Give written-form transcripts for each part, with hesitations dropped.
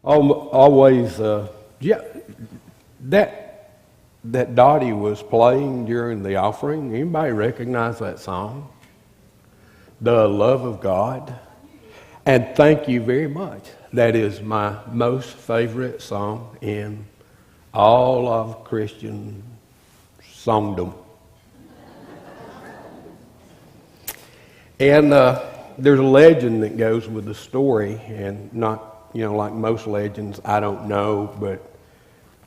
Always, yeah, that Dottie was playing during the offering. Anybody recognize that song? The Love of God. And thank you very much. That is my most favorite song in all of Christian songdom. And there's a legend that goes with the story, and not, like most legends, I don't know, but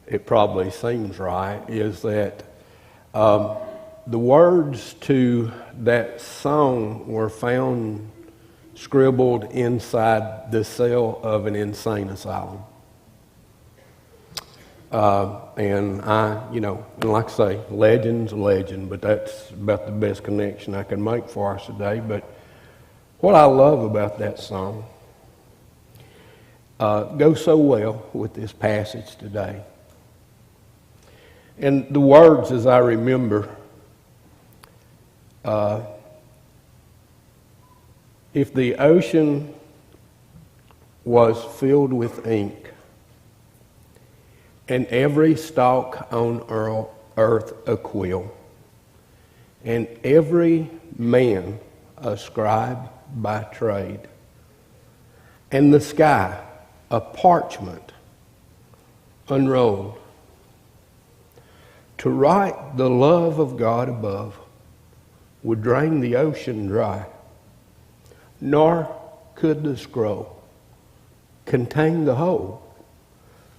it probably seems right, is that the words to that song were found scribbled inside the cell of an insane asylum. And like I say, legend's a legend, but that's about the best connection I can make for us today. But what I love about that song goes so well with this passage today. And the words, as I remember, if the ocean was filled with ink, and every stalk on earth a quill, and every man a scribe by trade, and the sky a parchment unrolled, to write the love of God above would drain the ocean dry, nor could the scroll contain the whole,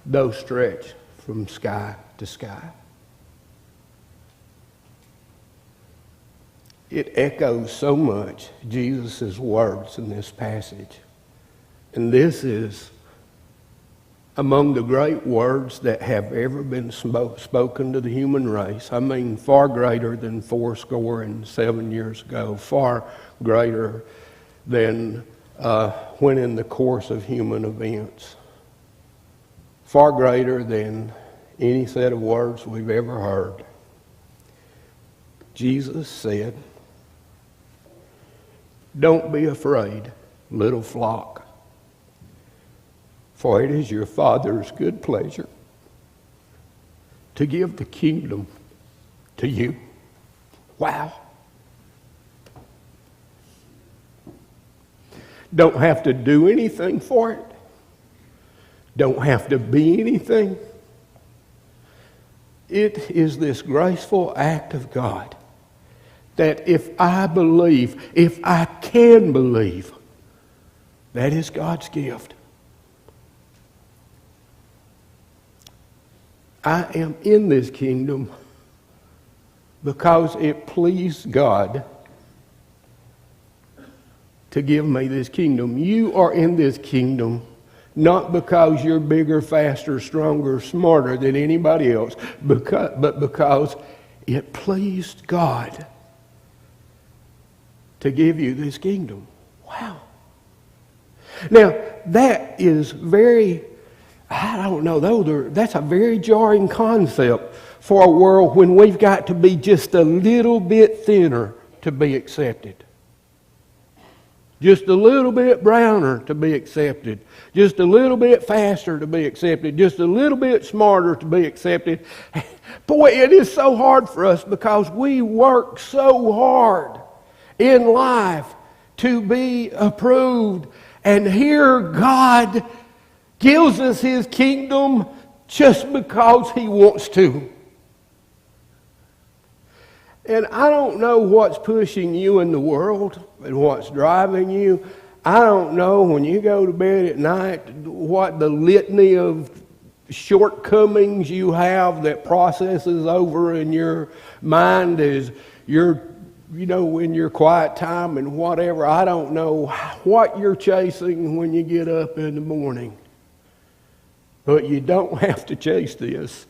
though stretched from sky to sky. It echoes so much Jesus' words in this passage. And this is among the great words that have ever been spoken to the human race. I mean, far greater than 77 years ago, far greater than when in the course of human events. Far greater than any set of words we've ever heard. Jesus said, "Don't be afraid, little flock, for it is your Father's good pleasure to give the kingdom to you." Wow. Don't have to do anything for it. Don't have to be anything. It is this graceful act of God that if I believe, if I can believe, that is God's gift. I am in this kingdom because it pleased God to give me this kingdom. You are in this kingdom not because you're bigger, faster, stronger, smarter than anybody else, but because it pleased God to give you this kingdom. Wow. Now, that is that's a very jarring concept for a world when we've got to be just a little bit thinner to be accepted. Just a little bit browner to be accepted. Just a little bit faster to be accepted. Just a little bit smarter to be accepted. Boy, it is so hard for us because we work so hard in life to be approved. And here God gives us His kingdom just because He wants to. And I don't know what's pushing you in the world and what's driving you. I don't know when you go to bed at night what the litany of shortcomings you have that processes over in your mind as you're, in your quiet time and whatever. I don't know what you're chasing when you get up in the morning. But you don't have to chase this.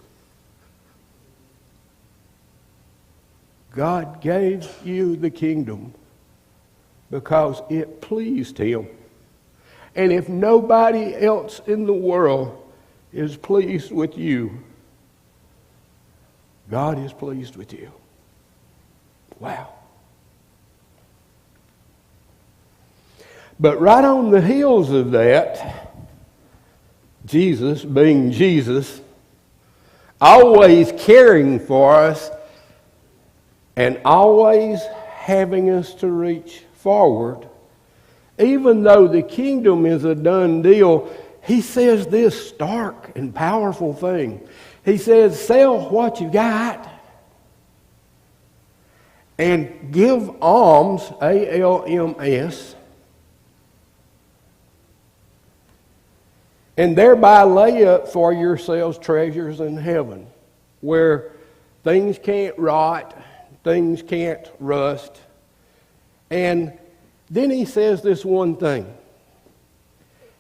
God gave you the kingdom because it pleased Him. And if nobody else in the world is pleased with you, God is pleased with you. Wow. But right on the heels of that, Jesus, being Jesus, always caring for us and always having us to reach forward. Even though the kingdom is a done deal, he says this stark and powerful thing. He says, sell what you got and give alms, A-L-M-S, and thereby lay up for yourselves treasures in heaven, where things can't rot, things can't rust. And then he says this one thing.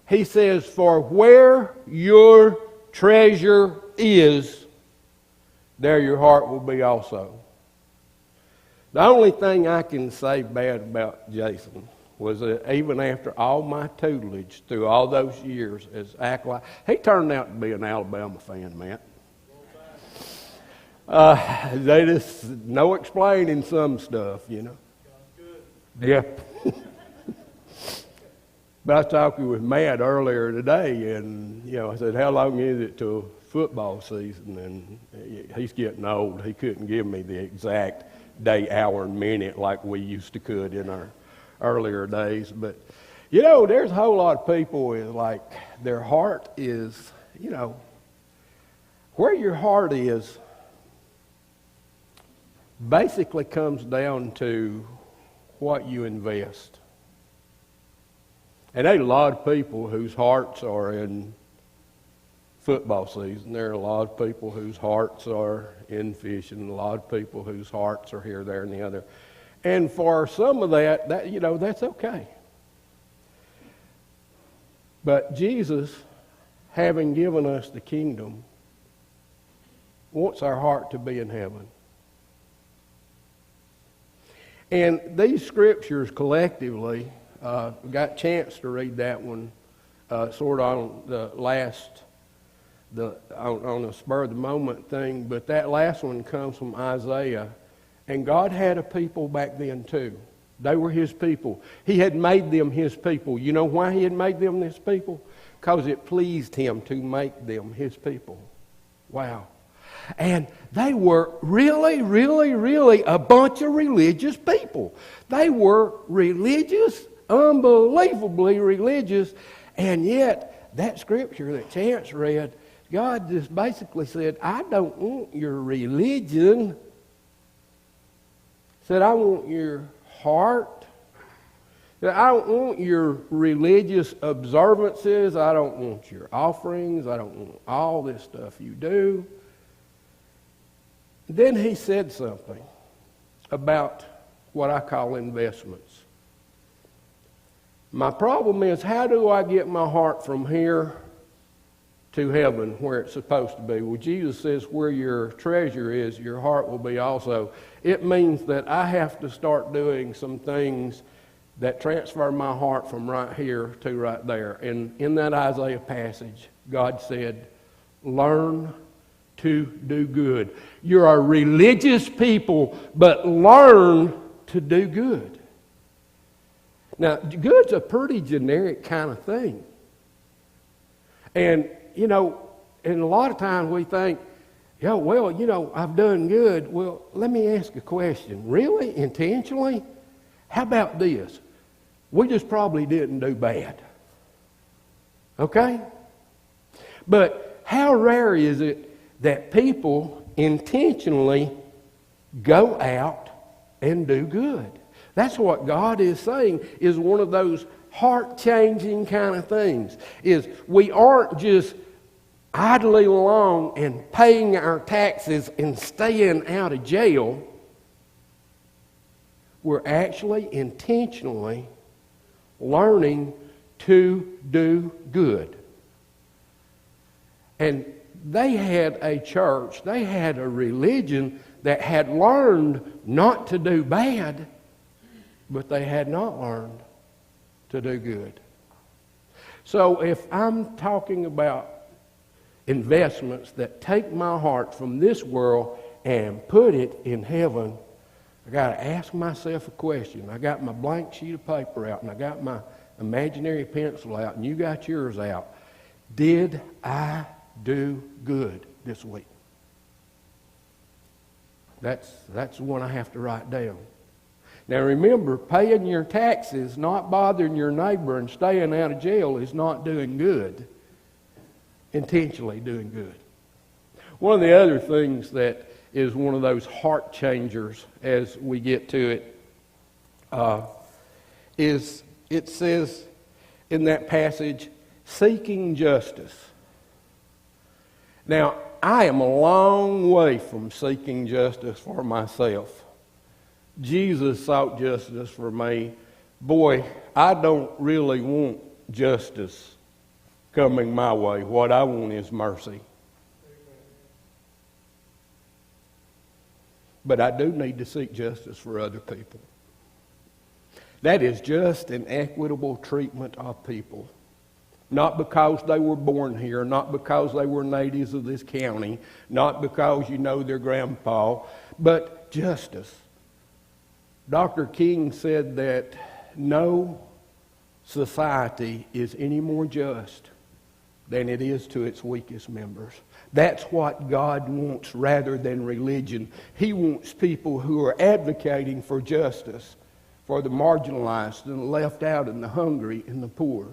He says, for where your treasure is, there your heart will be also. The only thing I can say bad about Jason was that even after all my tutelage through all those years as acolyte, he turned out to be an Alabama fan, man. They just no explaining some stuff, you know. Yeah. But I was talking with Matt earlier today, and I said, "How long is it till football season?" And he's getting old. He couldn't give me the exact day, hour, and minute like we used to could in our earlier days. But there's a whole lot of people with like their heart is, where your heart is basically comes down to what you invest. And there are a lot of people whose hearts are in football season. There are a lot of people whose hearts are in fishing. A lot of people whose hearts are here, there, and the other. And for some of that that's okay. But Jesus, having given us the kingdom, wants our heart to be in heaven. And these scriptures collectively, we got a chance to read that one sort of on the on the spur of the moment thing, but that last one comes from Isaiah. And God had a people back then too. They were his people. He had made them his people. You know why he had made them his people? Because it pleased him to make them his people. Wow. And they were really, really, really a bunch of religious people. They were religious, unbelievably religious, and yet that scripture that Chance read, God just basically said, I don't want your religion. He said, I want your heart. He said, I don't want your religious observances. I don't want your offerings. I don't want all this stuff you do. Then he said something about what I call investments. My problem is, how do I get my heart from here to heaven where it's supposed to be? Well, Jesus says, where your treasure is, your heart will be also. It means that I have to start doing some things that transfer my heart from right here to right there. And in that Isaiah passage, God said, learn to do good. You're a religious people, but learn to do good. Now, good's a pretty generic kind of thing. And, and a lot of times we think, I've done good. Well, let me ask a question. Really? Intentionally? How about this? We just probably didn't do bad. Okay? But how rare is it that people intentionally go out and do good? That's what God is saying is one of those heart-changing kind of things. Is we aren't just idling along and paying our taxes and staying out of jail. We're actually intentionally learning to do good. And they had a church, they had a religion that had learned not to do bad, but they had not learned to do good. So if I'm talking about investments that take my heart from this world and put it in heaven, I got to ask myself a question. I got my blank sheet of paper out, and I got my imaginary pencil out, and you got yours out. Did I do good this week? That's the one I have to write down. Now remember, paying your taxes, not bothering your neighbor, and staying out of jail is not doing good. Intentionally doing good. One of the other things that is one of those heart changers as we get to it is it says in that passage, seeking justice. Now, I am a long way from seeking justice for myself. Jesus sought justice for me. Boy, I don't really want justice coming my way. What I want is mercy. But I do need to seek justice for other people. That is just an equitable treatment of people. Not because they were born here, not because they were natives of this county, not because you know their grandpa, but justice. Dr. King said that no society is any more just than it is to its weakest members. That's what God wants rather than religion. He wants people who are advocating for justice, for the marginalized and the left out and the hungry and the poor.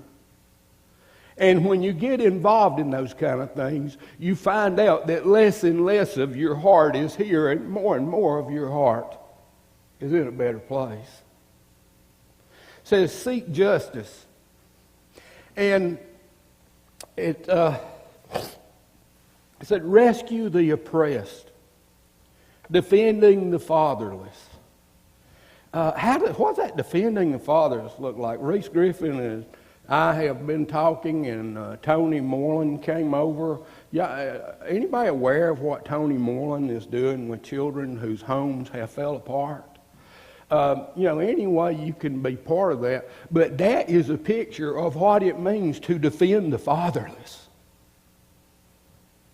And when you get involved in those kind of things, you find out that less and less of your heart is here and more of your heart is in a better place. It says, seek justice. And it said, rescue the oppressed, defending the fatherless. What's that defending the fatherless look like? Reese Griffin and I have been talking, and Tony Moreland came over. Yeah, anybody aware of what Tony Moreland is doing with children whose homes have fell apart? Any way you can be part of that. But that is a picture of what it means to defend the fatherless.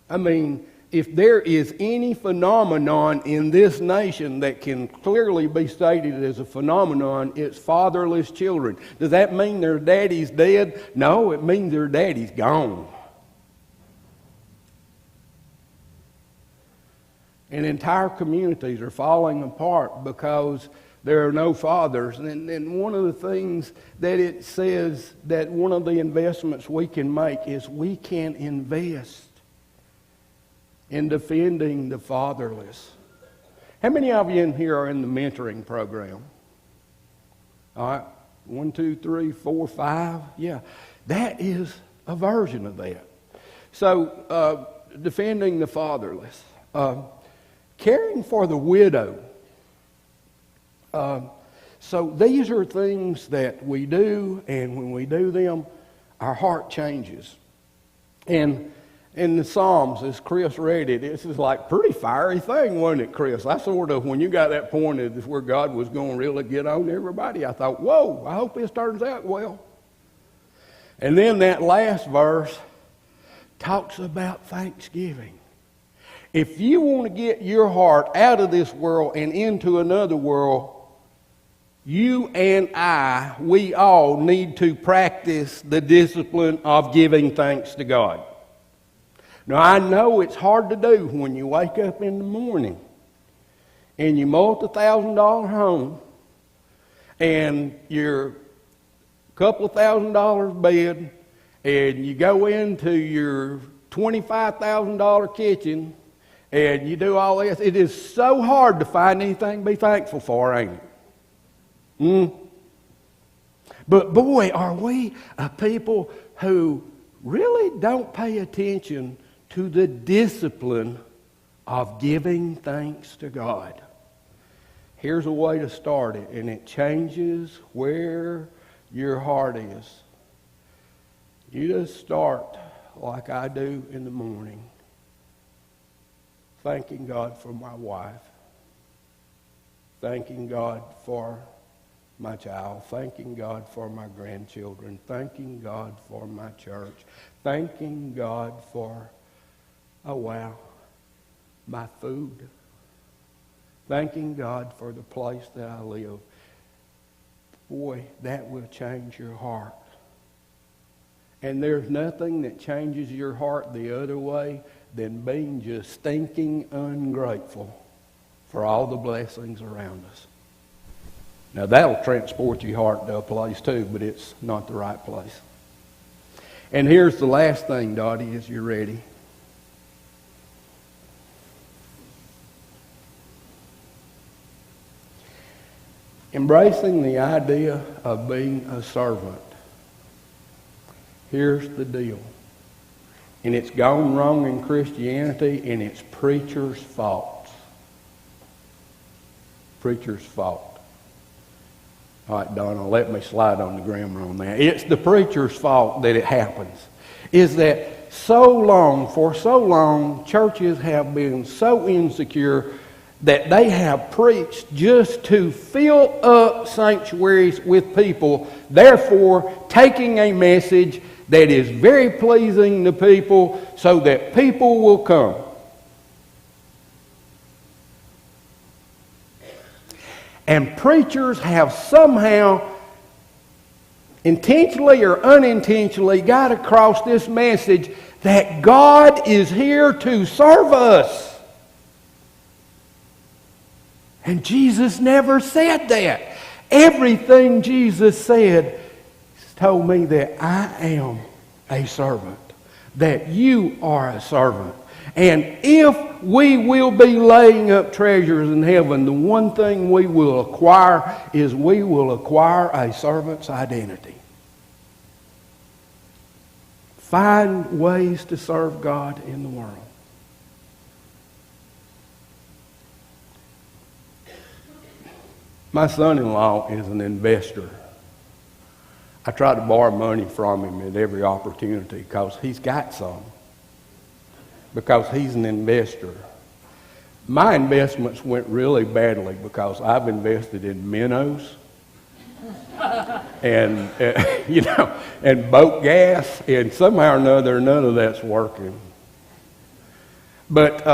I mean, if there is any phenomenon in this nation that can clearly be stated as a phenomenon, it's fatherless children. Does that mean their daddy's dead? No, it means their daddy's gone. And entire communities are falling apart because there are no fathers. And one of the things that it says that one of the investments we can make is we can invest in defending the fatherless. How many of you in here are in the mentoring program? All right, 1, 2, 3, 4, 5. Yeah, that is a version of that. So, defending the fatherless. Caring for the widow. So these are things that we do, and when we do them, our heart changes. And in the Psalms, as Chris read it, this is like a pretty fiery thing, wasn't it, Chris? I sort of, when you got that point of where God was going to really get on everybody, I thought, whoa, I hope this turns out well. And then that last verse talks about thanksgiving. If you want to get your heart out of this world and into another world, you and we all need to practice the discipline of giving thanks to God. Now, I know it's hard to do when you wake up in the morning and you multi-$1,000 home and you're couple of $1,000 bed, and you go into your $25,000 kitchen, and you do all this. It is so hard to find anything to be thankful for, ain't it? But boy, are we a people who really don't pay attention to the discipline of giving thanks to God. Here's a way to start it, and it changes where your heart is. You just start like I do in the morning, thanking God for my wife, thanking God for my child, thanking God for my grandchildren, thanking God for my church, thanking God for, my food, thanking God for the place that I live. Boy, that will change your heart. And there's nothing that changes your heart the other way than being just stinking ungrateful for all the blessings around us. Now that'll transport your heart to a place too, but it's not the right place. And here's the last thing, Dottie, as you're ready. Embracing the idea of being a servant. Here's the deal. And it's gone wrong in Christianity, and it's preachers' fault. Preachers' fault. All right, Donna, let me slide on the grammar on that. It's the preacher's fault that it happens. Is that for so long, churches have been so insecure that they have preached just to fill up sanctuaries with people, therefore taking a message that is very pleasing to people so that people will come. And preachers have somehow, intentionally or unintentionally, got across this message that God is here to serve us. And Jesus never said that. Everything Jesus said told me that I am a servant, that you are a servant. And if we will be laying up treasures in heaven, the one thing we will acquire is we will acquire a servant's identity. Find ways to serve God in the world. My son-in-law is an investor. I try to borrow money from him at every opportunity because he's got some. Because he's an investor. My investments went really badly because I've invested in minnows and and boat gas, and somehow or another none of that's working. But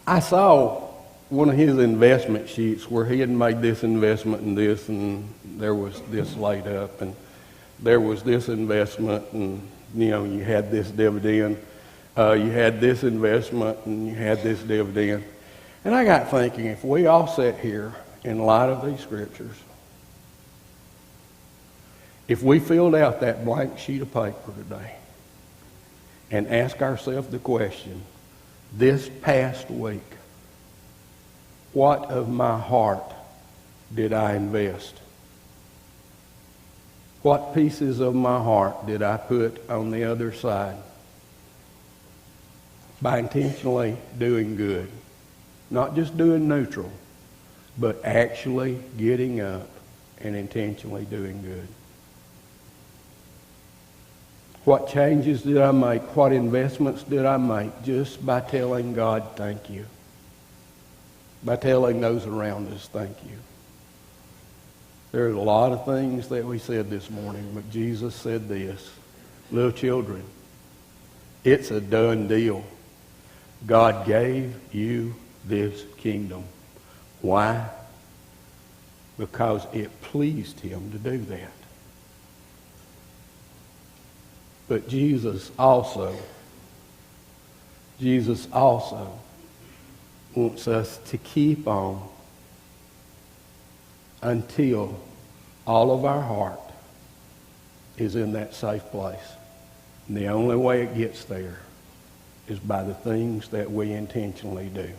I saw one of his investment sheets where he had made this investment in this, and there was this laid up, and there was this investment, and you had this dividend. You had this investment and you had this dividend. And I got thinking, if we all sat here in light of these scriptures, if we filled out that blank sheet of paper today and asked ourselves the question, this past week, what of my heart did I invest? What pieces of my heart did I put on the other side? By intentionally doing good. Not just doing neutral, but actually getting up and intentionally doing good. What changes did I make? What investments did I make just by telling God thank you? By telling those around us thank you. There's a lot of things that we said this morning, but Jesus said this. Little children, it's a done deal. God gave you this kingdom. Why? Because it pleased him to do that. But Jesus also wants us to keep on until all of our heart is in that safe place. And the only way it gets there is by the things that we intentionally do.